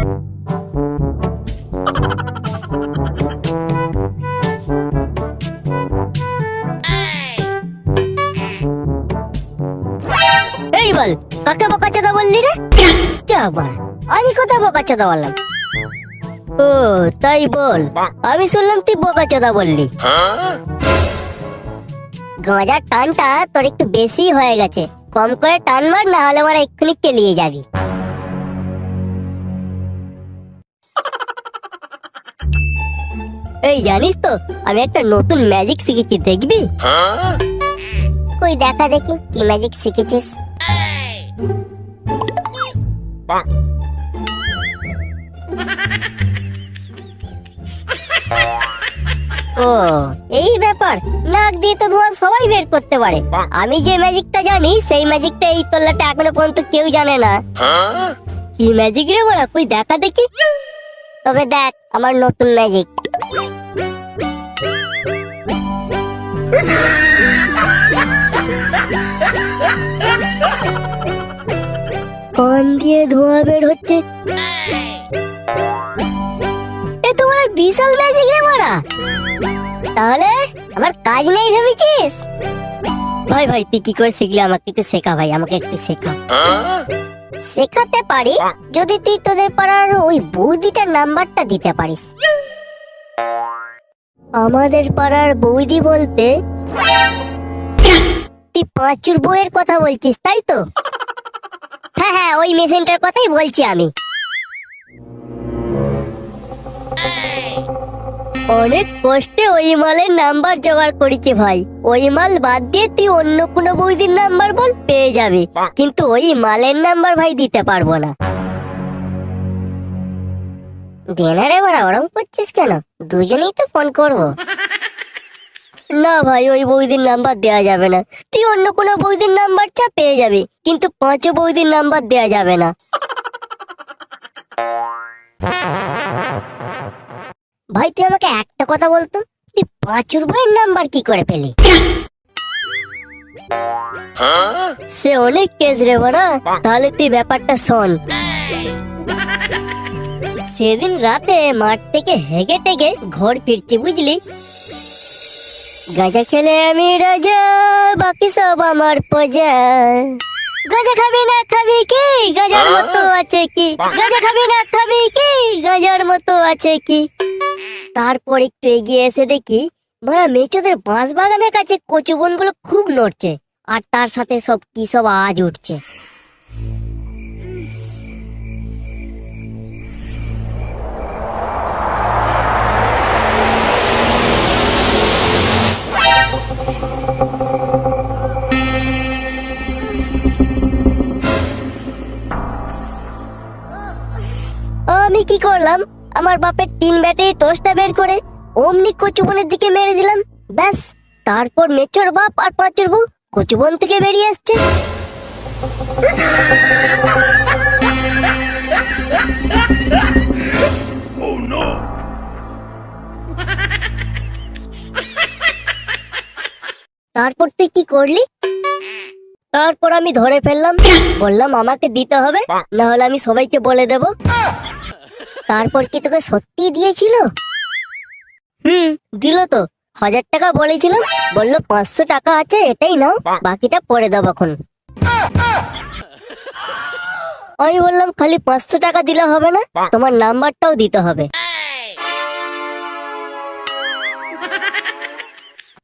এই বল, কাকে বোকাচোদা বললি রে? যাবার, আমি কোথায় বোকাচোদা বললাম? ও তাই বল, আমি শুনলাম তুই বোকাচোদা বললি। গাঁজার টানটা তোর একটু বেশি হয়ে গেছে, কম করে টান মার, না হলে আমার এক্ষুনি কেলিয়ে যাবি। এই জানিস তো, আমি একটা নতুন ম্যাজিক শিখেছি, দেখবি? কই দেখা দেখি, কি ম্যাজিক শিখেছিস? ও এই ব্যাপার, নাক দিয়ে তো ধোঁয়া সবাই বের করতে পারে। আমি যে ম্যাজিকটা জানি সেই ম্যাজিকটা এই তল্লাটা এখনো পর্যন্ত কেউ জানে না। কি ম্যাজিক রে বড়া, কই দেখা দেখি। তবে দেখ আমার নতুন ম্যাজিক। কান দিয়ে ধোঁয়া বের হচ্ছে, এ তো বড় বিশাল ম্যাজিক রে বড়া। তাহলে আমার কাজ নেই ভেবেছিস? ভাই ভাই তুই কি করে শিখলি, আমাকে একটু শেখা ভাই, আমাকে একটু শেখা। শেখাতে পারি যদি তুই তোদের পাড়ার ওই বৌদিটার নাম্বারটা দিতে পারিস। আমাদের পাড়ার বৌদি বলতে তুই পাঁচুর বউয়ের কথা বলছিস তাই তো? হ্যাঁ হ্যাঁ, ওই মেশিনটার কথাই বলছি আমি। অনেক কষ্টে ওই মালের নাম্বার জোগাড় করেছি ভাই। ওই মাল বাদ দিয়ে তুই অন্য কোনো বৌদির নাম্বার বল, পেয়ে যাবি, কিন্তু ওই মালের নাম্বার ভাই দিতে পারবো না। দেনারে বড়া ওরম করছিস কেন? দুজনেই তো ফোন করবো। না ভাই, ওই বৌদির নাম্বার দেয়া যাবে না। তুই অন্য কোনো বৌদির নাম্বার চা, পেয়ে যাবি, কিন্তু পাঁচও বৌদির নাম্বার দেয়া যাবে না। ভাই তুই আমাকে একটা কথা বলতো, তুই পাঁচুর ভাইয়ের নাম্বার কি করে পেলি? সে অনেক কেস রে বড়া, তাহলে তুই ব্যাপারটা শোন। সেদিন রাতে মাঠ থেকে হেগে টেগে ঘর ফিরছি বুঝলি। গাঁজা খেলে আমি রাজা, বাকি সব আমার প্রজা। গাঁজা খাবি না খাবি কি, গাঁজার মতো আছে কি? গাঁজা খাবি না খাবি কি, গাঁজার মতো আছে কি? তারপর একটু এগিয়ে এসে দেখি বড় মেচোদের বাঁশ বাগানের কাছে কচু বনগুলো খুব নড়ছে, আর তার সাথে সব কি সব আওয়াজ উঠছে। আমি কি করলাম, আমার বাপের 3 ব্যাটারি টোস্টটা বের করে অমনি কচুবনের দিকে মেরে দিলাম। ব্যাস, তারপর মেচোর বাপ আর পাঁচুর বউ কচুবন থেকে বেরিয়ে আসছে। তারপর তুই কি করলি? তারপর আমি ধরে ফেললাম, বললাম আমাকে দিতে হবে, না হলে আমি সবাইকে বলে দেব। তারপর কি তোকে সত্যি দিয়েছিল? দিল তো। 1000 টাকা বলেছিলাম, বললো 500 টাকা আছে, এটাই নাও, বাকিটা পরে দেবো এখন। আমি বললাম খালি 500 টাকা দিলে হবে না, তোমার নাম্বারটাও দিতে হবে।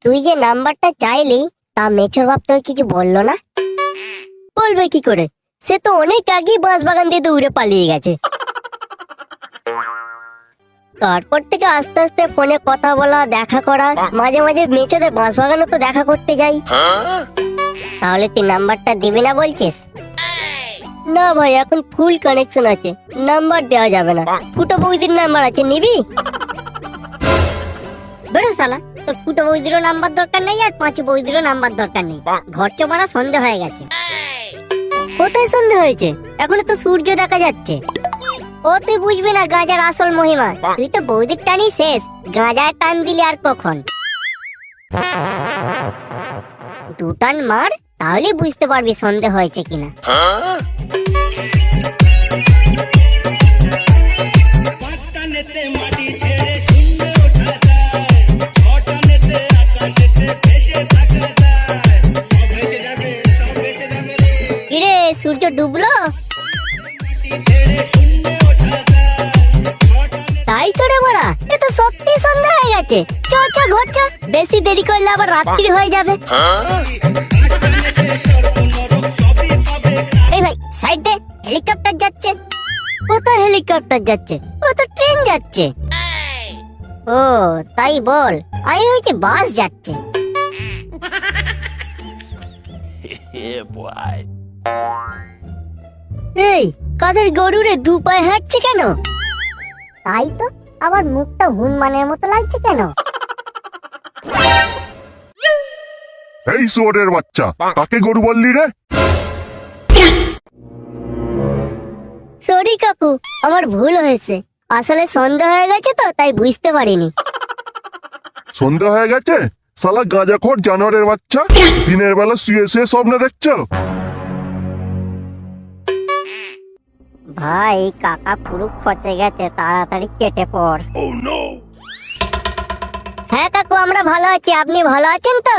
তুই যে নাম্বারটা চাইলি, তা মেচোর বাপ তোকে কিছু বললো না? বলবে কি করে, সে তো অনেক আগেই বাঁশ বাগান দিয়ে দৌড়ে পালিয়ে গেছে। তারপর থেকে আস্তে আস্তে ফোনে কথা বলা, দেখা করা, মাঝে মাঝে মেচোদের বাঁশ বাগানও তো দেখা করতে যাই। তাহলে তুই নাম্বারটা দিবি না বলছিস? না ভাই, এখন ফুল কানেকশন আছে, নাম্বার দেওয়া যাবে না। ফুটো বৌদির নাম্বার আছে, নিবি? বেরো শালা, তোর ফুটো বৌদিরও নাম্বার দরকার নেই, আর পাঁচু বৌদিরও নাম্বার দরকার নেই। ঘর চমারা সন্দেহ হয়ে গেছে। কোথায় সন্দেহ হয়েছে? এখনো তো সূর্য দেখা যাচ্ছে। ও তুই বুঝবি না গাঁজার আসল মহিমা, তুই তো বৌদির টানি শেষ, গাঁজায় টান দিলি আর কখন। 2 টান মার, তাহলে বুঝতে পারবি সন্দেহ হয়েছে কিনা। সূর্য ডুবলো? তাই তো রে বড়া, এ তো সত্যি সন্ধ্যা হয়ে গেছে। চ চ ঘর চ, বেশি দেরি করলে আবার রাত্রি হয়ে যাবে। এই ভাই সাইড দে, হেলিকপ্টার যাচ্ছে। কোথায় হেলিকপ্টার যাচ্ছে? ও তো ট্রেন যাচ্ছে। ও তাই বল, আমি হয়েছে বাস যাচ্ছে। এই কাদের গরুরে দু পায়ে হাঁটছে কেন? তাই তো, আবার মুখটা হনুমানের মতো লাগছে কেন? এই শুয়োরের বাচ্চা, কাকে গরু বললি রে? সরি কাকু, আমার ভুল হয়েছে। আসলে সন্ধ্যা হয়ে গেছে তো, তাই বুঝতে পারিনি। সন্ধ্যা হয়ে গেছে? শালা গাঁজাখোর জানোয়ারের বাচ্চা, দিনের বেলা শুয়ে শুয়ে স্বপ্ন দেখছো? ভাই কাকা পুরো খচে গেছে, তাড়াতাড়ি কেটে পড়। হ্যাঁ কাকু, আমরা ভালো আছি। আপনি ভালো আছেন তো?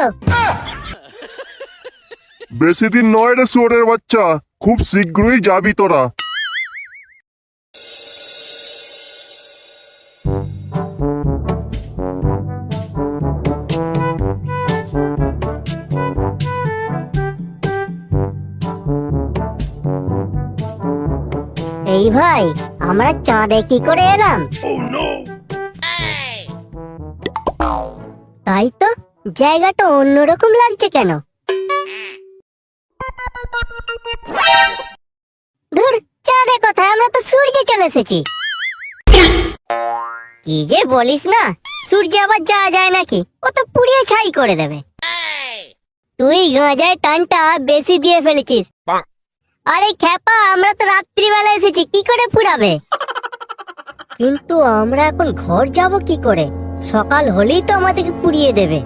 বেশি দিন নয় রে শুয়োরের বাচ্চা, খুব শীঘ্রই যাবি তোরা। এই ভাই, আমরা চাঁদে কি করে এলাম? তাই তো, জায়গাটা অন্যরকম লাগছে কেন? ধুর, চাঁদে কোথায়, আমরা তো সূর্যে চলে এসেছি। কি যে বলিস না, সূর্যে আবার যাওয়া যায় নাকি? ও তো পুড়িয়ে ছাই করে দেবে। তুই গাঁজায় টানটা বেশি দিয়ে ফেলেছিস। আরে খ্যাপা, আমরা তো রাত্রিবেলা এসেছি, কি করে পুড়াবে? কিন্তু আমরা এখন ঘর যাব কি করে? সকাল হলেই তো আমাদেরকে পুড়িয়ে দেবে।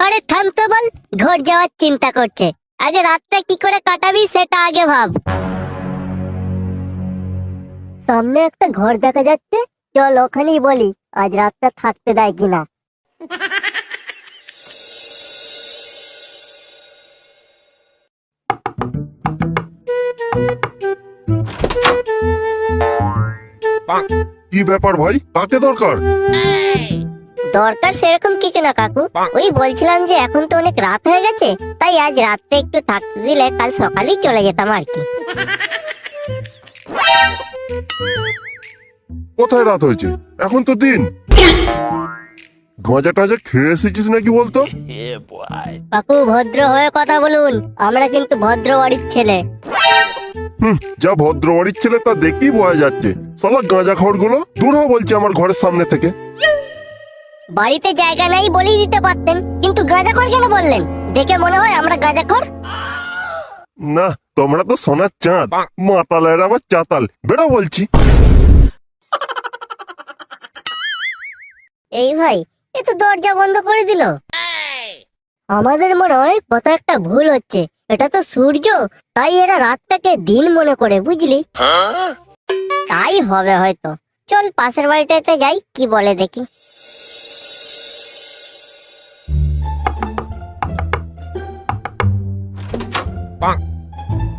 আরে থাম তো বল, ঘর যাওয়ার চিন্তা করছে। আগে রাতটা কি করে কাটাবি সেটা আগে ভাব। সামনে একটা ঘর দেখা যাচ্ছে, চল ওখানেই বলি আজ রাতটা থাকতে দেয় কিনা। কি ব্যাপার ভাই, কাকে দরকার? দরকার সেরকম কিছু না কাকু, ওই বলছিলাম যে এখন তো অনেক রাত হয়ে গেছে, তাই আজ রাতটা একটু থাকতে দিলে কাল সকালেই চলে যেতাম আর কি। কোথায় রাত হয়েছে? এখন তো দিন। গাঁজা টাজা খেয়ে এসেছিস নাকি বলতো? কাকু ভদ্র হয়ে কথা বলুন, আমরা কিন্তু ভদ্র বাড়ির ছেলে। যা ভদ্র বাড়ির ছেলে তা দেখেই বোঝা যাচ্ছে। শালা গাঁজা খড় গুলো দূর হ বলছে আমার ঘরের সামনে থেকে। বাড়িতে জায়গা নাই বলেই দিতে পারতেন, কিন্তু গাঁজাখড় কেন বললেন? দেখে মনে হয় আমরা গাঁজাখড়। না, তোমরা তো সোনার চাঁদ, মাতালের আবার চাতাল। বেড়া বলছি। এই ভাই, এ তো দরজা বন্ধ করে দিল। আমাদের মনে হয় কত একটা ভুল হচ্ছে। এটা তো সূর্য, তাই এরা রাতটাকে দিন মনে করে, বুঝলি? তাই হবে হয়তো। চল পাশের বাড়িটাতে যাই, কি বলে দেখি।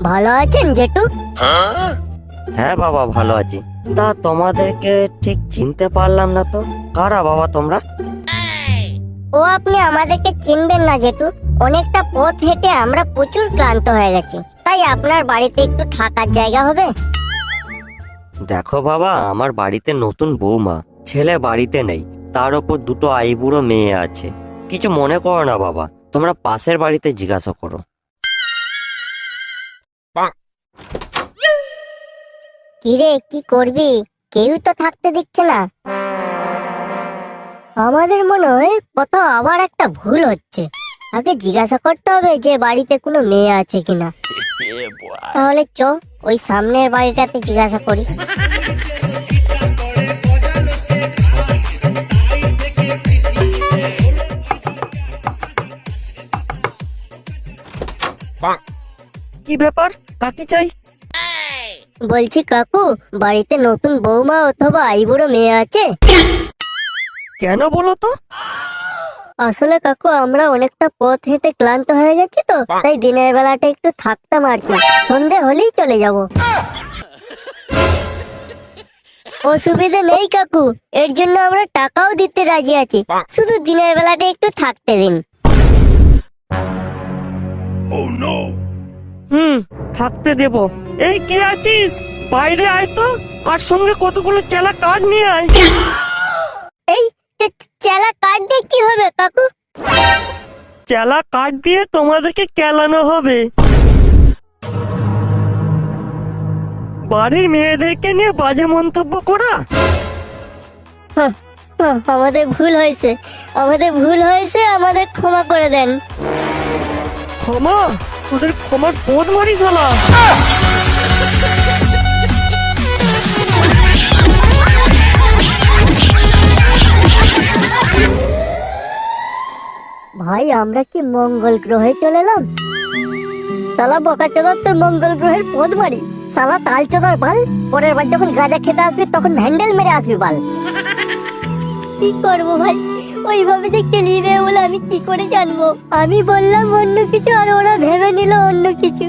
ভালো আছেন জেঠু? হ্যাঁ বাবা, ভালো আছি। তা তোমাদেরকে ঠিক চিনতে পারলাম না তো, কারা বাবা তোমরা? ও আপনি আমাদেরকে চিনবেন না জেঠু, অনেকটা পথ হেঁটে আমরা প্রচুর ক্লান্ত হয়ে গেছি, তাই আপনার বাড়িতে একটু থাকার জায়গা হবে? দেখো বাবা, আমার বাড়িতে নতুন বৌমা, ছেলে বাড়িতে নেই, তার ওপর দুটো আইবুড়ো মেয়ে আছে। কিছু মনে করো না বাবা, তোমরা পাশের বাড়িতে জিজ্ঞাসা করো। কিরে কি করবি? কেউ তো থাকতে দিচ্ছে না। আমাদের মনে হয় কোথাও আবার একটা ভুল হচ্ছে। আগে জিজ্ঞাসা করতে হবে যে বাড়িতে কোনো মেয়ে আছে কিনা। তাহলে চ ওই সামনের বাড়িটাতে জিজ্ঞাসা করি। কি ব্যাপার, কাকে চাই? বলছি কাকু, বাড়িতে নতুন বৌমা অথবা আইবুড়ো মেয়ে আছে? কেন বলো তো? আসলে কাকু আমরা অনেকটা পথ হেঁটে ক্লান্ত হয়ে গেছি তো, তাই দিনের বেলাটা একটু থাকতাম আর কি, সন্ধে হলেই চলে যাব। অসুবিধা নেই কাকু, এর জন্য আমরা টাকাও দিতে রাজি আছি, শুধু দিনের বেলাটা একটু থাকতে দিন। থাকতে দেব। এই কে আছিস, বাইরে আয় তো, আর সঙ্গে কতগুলো চেলা কাঠ নিয়ে আয়। এই চেলা কাঠ দিয়ে কি হবে কাকু? চেলা কাঠ দিয়ে তোমাদেরকে কেলানো হবে। বাড়ির মেয়েদেরকে নিয়ে বাজে মন্তব্য করা। আমাদের ভুল হয়েছে, আমাদের ক্ষমা করে দেন। ক্ষমা? তোদের ক্ষমার বোধ মারি শালা। ভাই আমরা কি মঙ্গল গ্রহে চলে এলাম? সালা বোকা চোদার তোর মঙ্গল গ্রহের পথ মারি, সালা তাল চোদার বাল, পরের বার যখন গাঁজা খেতে আসবি তখন হ্যান্ডেল মেরে আসবি বাল। কি করবো ভাই, ওইভাবে যে কেলিয়ে দেবে বলে আমি কি করে জানবো? আমি বললাম অন্য কিছু আর ওরা ভেবে নিল অন্য কিছু।